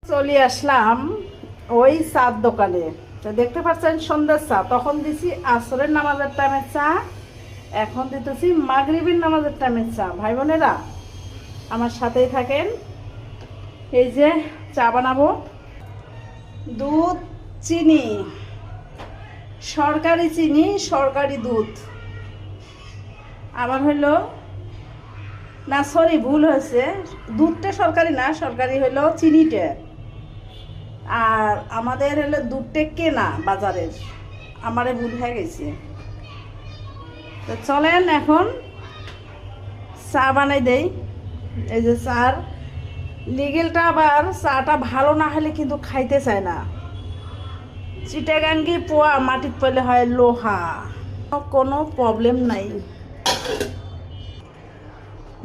চলে আসলাম ওই চার দোকানে। তো দেখতে পাচ্ছেন সন্ধ্যার চা, তখন দিছি আসরের নামাজের টাইমের চা, এখন দিতেছি মাগরিবের নামাজের টাইমের চা। ভাই বোনেরা আমার সাথেই থাকেন। এই যে চা বানাবো, দুধ, চিনি, সরকারি চিনি, সরকারি দুধ, আবার হইলো না সরি ভুল হয়েছে, দুধটা সরকারি না, সরকারি হইলো চিনিটা, আর আমাদের হলো দুধটা কেনা বাজারের। আমারে ভুল হয়ে গেছে। তো চলেন এখন চা বানাই দেই। এই যে চার লিগেলটা, আবার চাটা ভালো না হলে কিন্তু খাইতে চায় না। চিটাগাঙ্গি পোয়া মাটির পড়লে হয় লোহা, কোনো প্রবলেম নাই।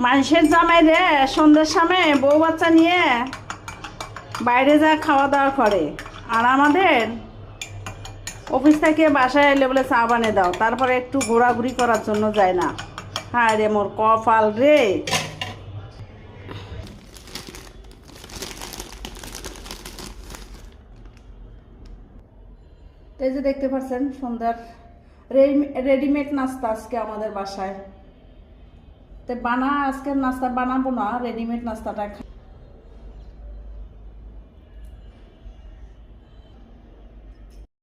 মানুষের জামাই রে সন্ধ্যের সময় বউ বাচ্চা নিয়ে বাইরে যা খাওয়া দাওয়া করে, আর আমাদের অফিস থেকে বাসায় এলে বলে চা বানিয়ে দাও, তারপরে একটু ঘোরাঘুরি করার জন্য যায় না। হায় রে মোর কপাল রে। এই যে দেখতে পাচ্ছেন সন্ধ্যার রেডিমেড নাস্তা আজকে আমাদের বাসায়। তো আজকের নাস্তা বানাবো না, রেডিমেড নাস্তাটা